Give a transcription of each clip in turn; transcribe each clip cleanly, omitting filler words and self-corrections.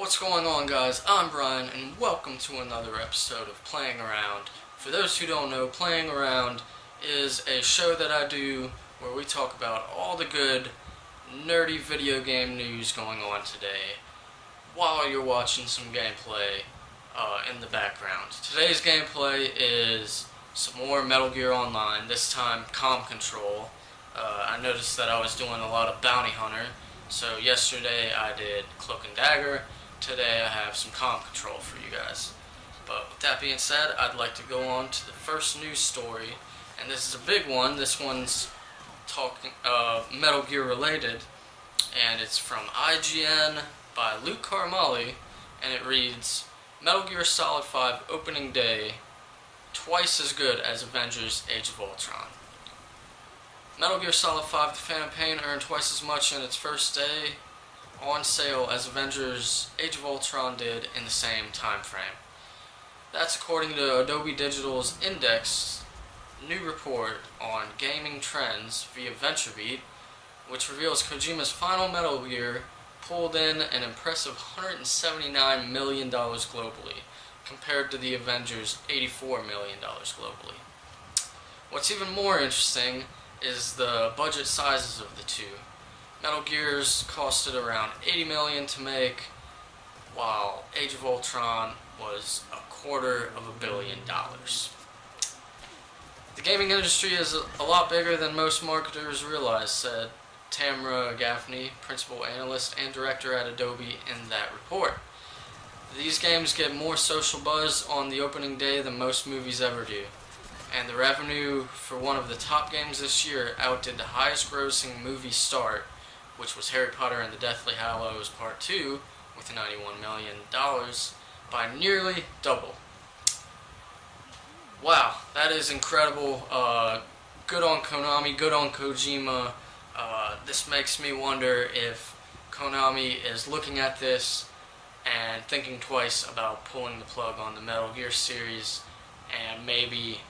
What's going on, guys? I'm Brian, and welcome to another episode of Playing Around. For those who don't know, Playing Around is a show that I do where we talk about all the good, nerdy video game news going on today while you're watching some gameplay in the background. Today's gameplay is some more Metal Gear Online, this time Calm Control. I noticed that I was doing a lot of Bounty Hunter, so yesterday I did Cloak and Dagger. Today I have some Calm Control for you guys. But with that being said, I'd like to go on to the first news story, and this is a big one. This one's talking Metal Gear related, and it's from IGN by Luke Carmali, and it reads, Metal Gear Solid 5 opening day, twice as good as Avengers Age of Ultron. Metal Gear Solid 5 The Phantom Pain earned twice as much in its first day on sale as Avengers Age of Ultron did in the same time frame. That's according to Adobe Digital's Index new report on gaming trends via VentureBeat, which reveals Kojima's final Metal Gear pulled in an impressive $179 million globally, compared to the Avengers' $84 million globally. What's even more interesting is the budget sizes of the two. Metal Gear's costed around $80 million to make, while Age of Ultron was $250 million. The gaming industry is a lot bigger than most marketers realize, said Tamara Gaffney, principal analyst and director at Adobe, in that report. These games get more social buzz on the opening day than most movies ever do, and the revenue for one of the top games this year outdid the highest grossing movie start, which was Harry Potter and the Deathly Hallows Part 2, with $91 million, by nearly double. Wow, that is incredible. Good on Konami, good on Kojima. This makes me wonder if Konami is looking at this and thinking twice about pulling the plug on the Metal Gear series and maybe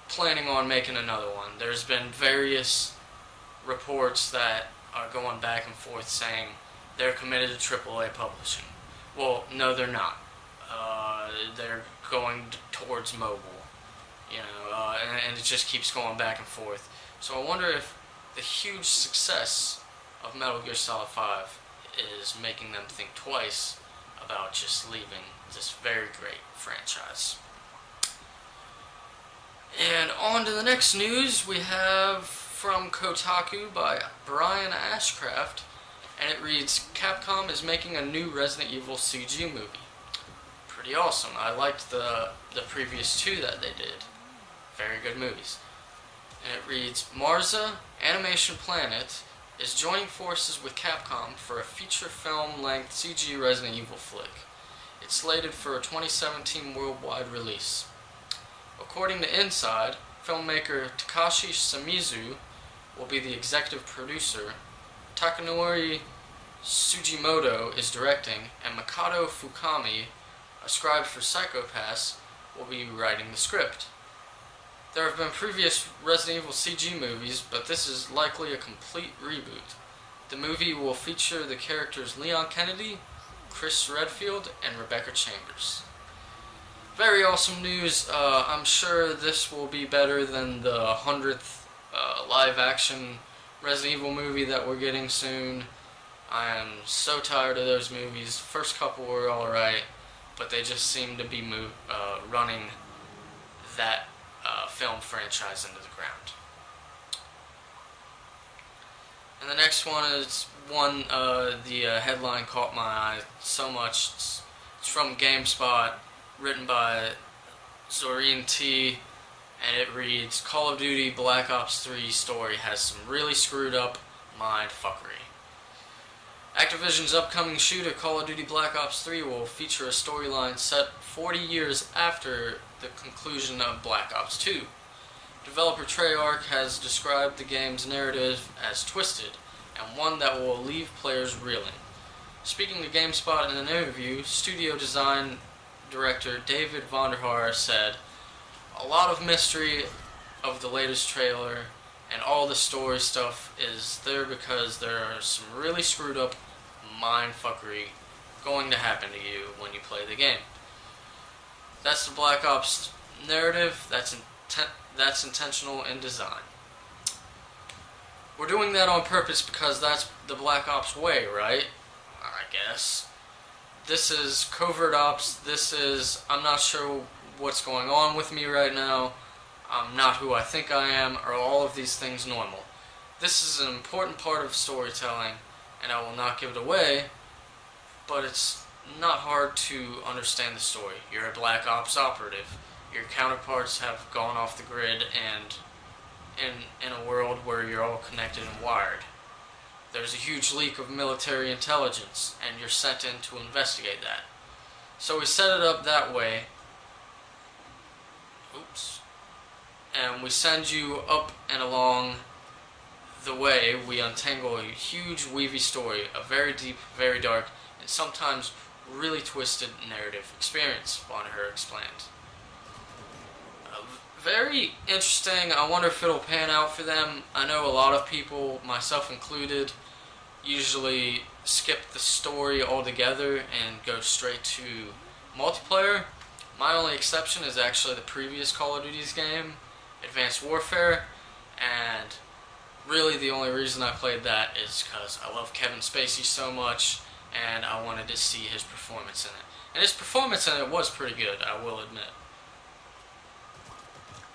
planning on making another one. There's been various reports that are going back and forth saying they're committed to AAA publishing. Well, no, they're not. They're going towards mobile, and it just keeps going back and forth. So I wonder if the huge success of Metal Gear Solid 5 is making them think twice about just leaving this very great franchise. And on to the next news, we have from Kotaku by Brian Ashcraft, and it reads, Capcom is making a new Resident Evil CG movie. Pretty awesome. I liked the previous two that they did. Very good movies. And it reads, Marza Animation Planet is joining forces with Capcom for a feature film-length CG Resident Evil flick. It's slated for a 2017 worldwide release. According to Inside, filmmaker Takashi Shimizu will be the executive producer, Takanori Sugimoto is directing, and Makoto Fukami, a scribe for Psycho-Pass, will be writing the script. There have been previous Resident Evil CG movies, but this is likely a complete reboot. The movie will feature the characters Leon Kennedy, Chris Redfield, and Rebecca Chambers. Very awesome news. I'm sure this will be better than the 100th live-action Resident Evil movie that we're getting soon. I am so tired of those movies. First couple were alright, but they just seem to be running that film franchise into the ground. And the next one is one, the headline caught my eye so much. It's from GameSpot, written by Zorin T, and it reads, Call of Duty Black Ops 3 story has some really screwed up mindfuckery. Activision's upcoming shooter Call of Duty Black Ops 3 will feature a storyline set 40 years after the conclusion of Black Ops 2. Developer Treyarch has described the game's narrative as twisted, and one that will leave players reeling. Speaking to GameSpot in an interview, studio design director David Vonderhaar said, a lot of mystery of the latest trailer and all the story stuff is there because there are some really screwed up mindfuckery going to happen to you when you play the game. That's the Black Ops narrative. That's intentional in design. We're doing that on purpose because that's the Black Ops way, right? I guess. This is covert ops. I'm not sure what's going on with me right now. I'm not who I think I am. Are all of these things normal? This is an important part of storytelling, and I will not give it away, but it's not hard to understand the story. You're a Black Ops operative. Your counterparts have gone off the grid and in a world where you're all connected and wired. There's a huge leak of military intelligence, and you're sent in to investigate that. So we set it up that way. Oops. And we send you up and along the way. We untangle a huge, weavy story, a very deep, very dark, and sometimes really twisted narrative experience, Bonner explained. Very interesting. I wonder if it'll pan out for them. I know a lot of people, myself included, usually skip the story altogether and go straight to multiplayer. My only exception is actually the previous Call of Duty's game, Advanced Warfare, and really the only reason I played that is because I love Kevin Spacey so much and I wanted to see his performance in it. And his performance in it was pretty good, I will admit.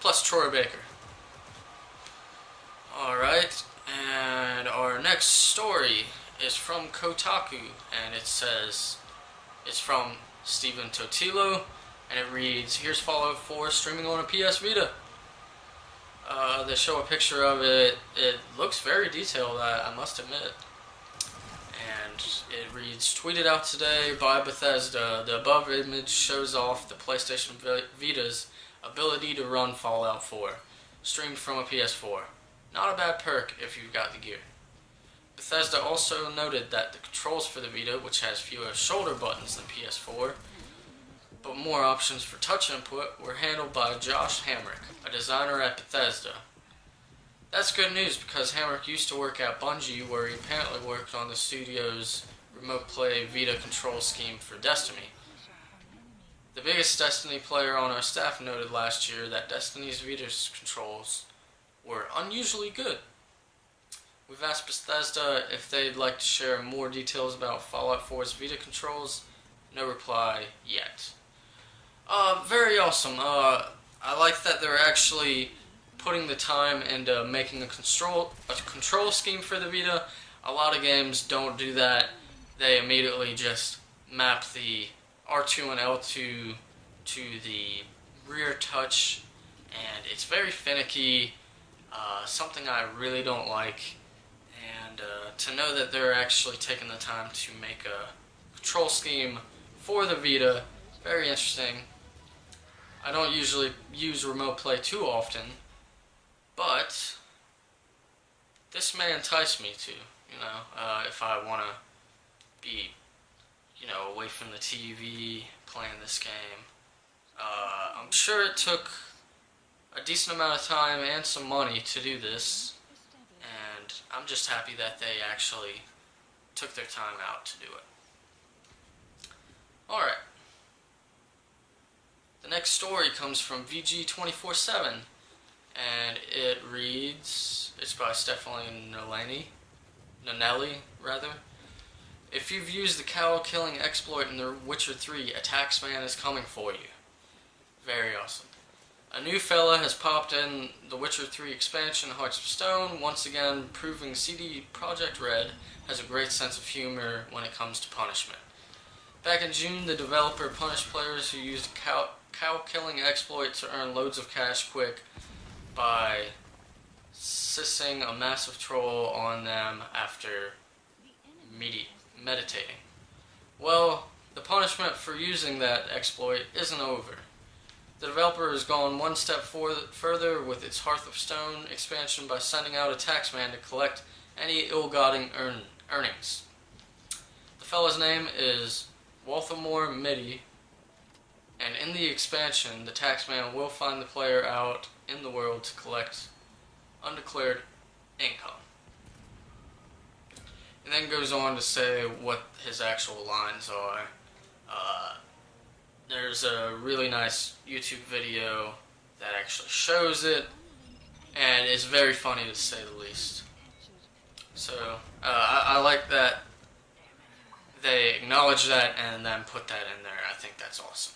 Plus Troy Baker. Alright, and our next story is from Kotaku, and it says it's from Stephen Totilo, and it reads, "Here's Fallout 4 streaming on a PS Vita." They show a picture of it. It looks very detailed, I must admit. And it reads, "Tweeted out today by Bethesda. The above image shows off the PlayStation Vita's ability to run Fallout 4, streamed from a PS4. Not a bad perk if you've got the gear." Bethesda also noted that the controls for the Vita, which has fewer shoulder buttons than PS4, but more options for touch input, were handled by Josh Hamrick, a designer at Bethesda. That's good news because Hamrick used to work at Bungie, where he apparently worked on the studio's remote play Vita control scheme for Destiny. The biggest Destiny player on our staff noted last year that Destiny's Vita's controls were unusually good. We've asked Bethesda if they'd like to share more details about Fallout 4's Vita controls. No reply yet. Very awesome. I like that they're actually putting the time into making a control scheme for the Vita. A lot of games don't do that. They immediately just map the R2 and L2 to the rear touch, and it's very finicky, something I really don't like, and to know that they're actually taking the time to make a control scheme for the Vita, very interesting. I don't usually use remote play too often, but this may entice me to, if I want to be away from the TV, playing this game. I'm sure it took a decent amount of time and some money to do this, and I'm just happy that they actually took their time out to do it. Alright. The next story comes from VG247, and it reads, it's by Stephanie Nonelli, rather. "If you've used the cow-killing exploit in The Witcher 3, a taxman is coming for you." Very awesome. A new fella has popped in The Witcher 3 expansion, Hearts of Stone, once again proving CD Projekt Red has a great sense of humor when it comes to punishment. Back in June, the developer punished players who used cow-killing exploit to earn loads of cash quick by sissing a massive troll on them after meditating. Well, the punishment for using that exploit isn't over. The developer has gone one step further with its Hearth of Stone expansion by sending out a taxman to collect any ill-gotten earnings. The fella's name is Walthamore Mitty, and in the expansion, the taxman will find the player out in the world to collect undeclared income. and then goes on to say what his actual lines are. There's a really nice YouTube video that actually shows it, and it's very funny to say the least. So I like that they acknowledge that and then put that in there. I think that's awesome.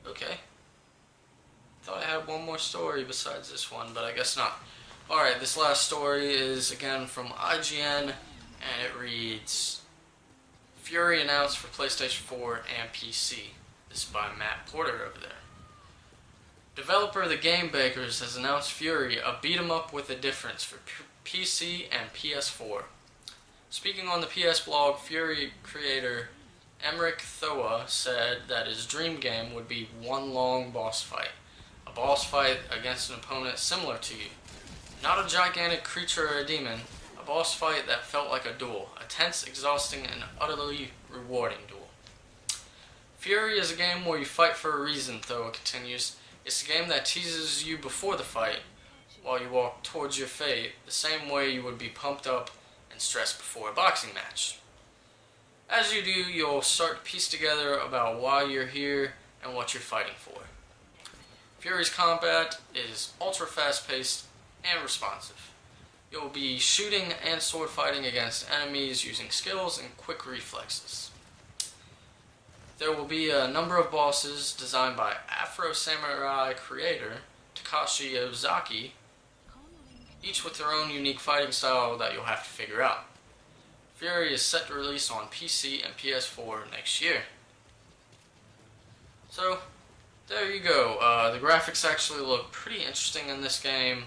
Okay. Thought I had one more story besides this one, but I guess not. Alright, this last story is again from IGN, and it reads, Fury announced for PlayStation 4 and PC. This is by Matt Porter over there. Developer The Game Bakers has announced Fury, a beat-em-up with a difference for PC and PS4. Speaking on the PS blog, Fury creator Emric Thoa said that his dream game would be one long boss fight. A boss fight against an opponent similar to you. Not a gigantic creature or a demon, a boss fight that felt like a duel. A tense, exhausting, and utterly rewarding duel. Fury is a game where you fight for a reason, Thoa continues. It's a game that teases you before the fight, while you walk towards your fate, the same way you would be pumped up and stressed before a boxing match. As you do, you'll start to piece together about why you're here and what you're fighting for. Fury's combat is ultra fast-paced and responsive. You'll be shooting and sword fighting against enemies using skills and quick reflexes. There will be a number of bosses designed by Afro Samurai creator Takashi Ozaki, each with their own unique fighting style that you'll have to figure out. Fury is set to release on PC and PS4 next year. So, there you go. The graphics actually look pretty interesting in this game.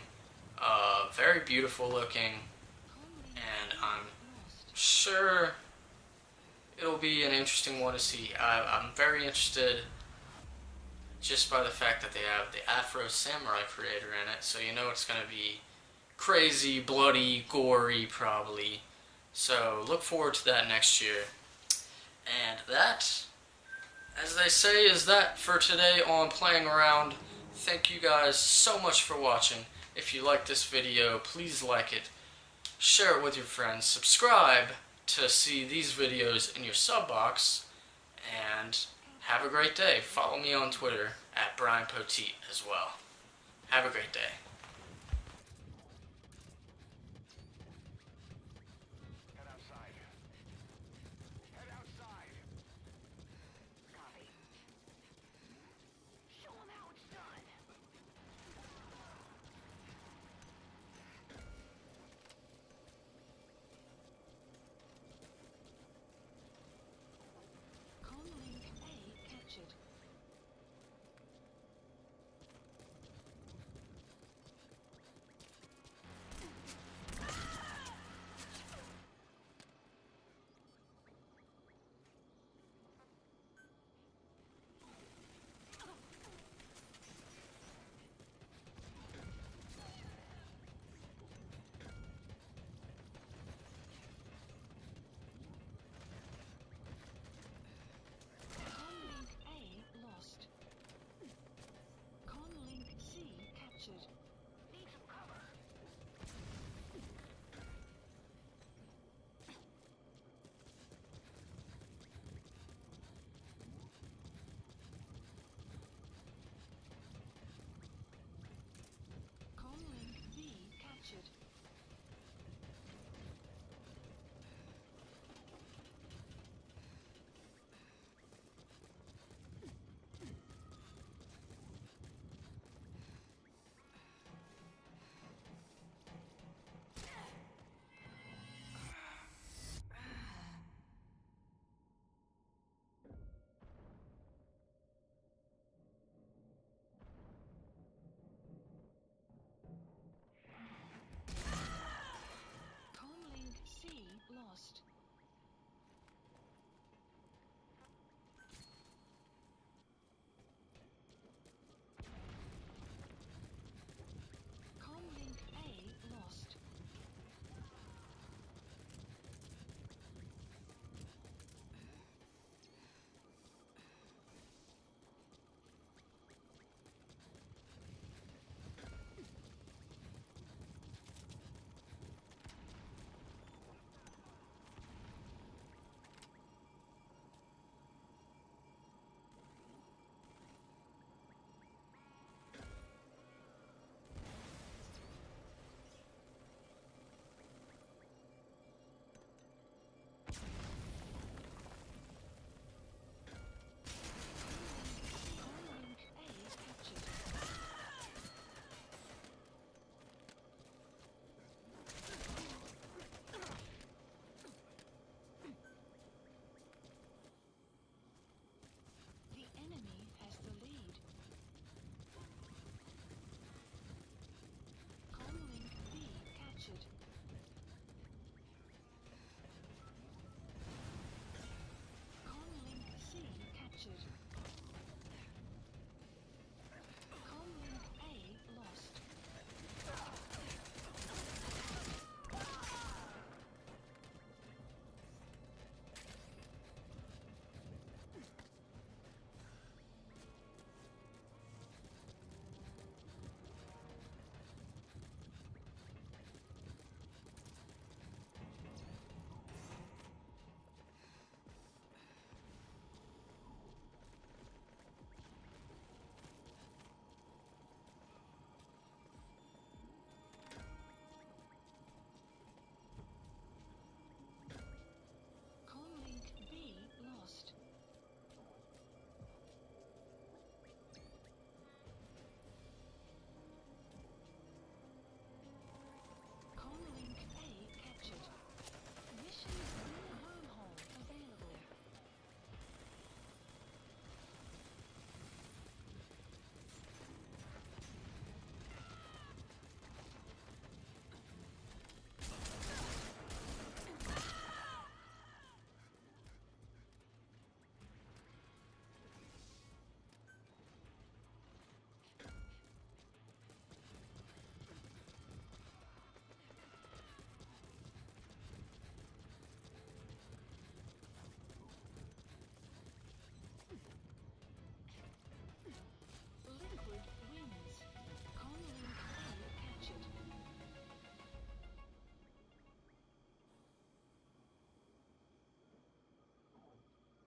Very beautiful looking, and I'm sure it'll be an interesting one to see. I'm very interested just by the fact that they have the Afro Samurai creator in it, so you know it's going to be crazy, bloody, gory, probably. So look forward to that next year. And that, as they say, is that for today on Playing Around. Thank you guys so much for watching. If you like this video, please like it, share it with your friends, subscribe to see these videos in your sub box, and have a great day. Follow me on Twitter at Brian Poteet as well. Have a great day.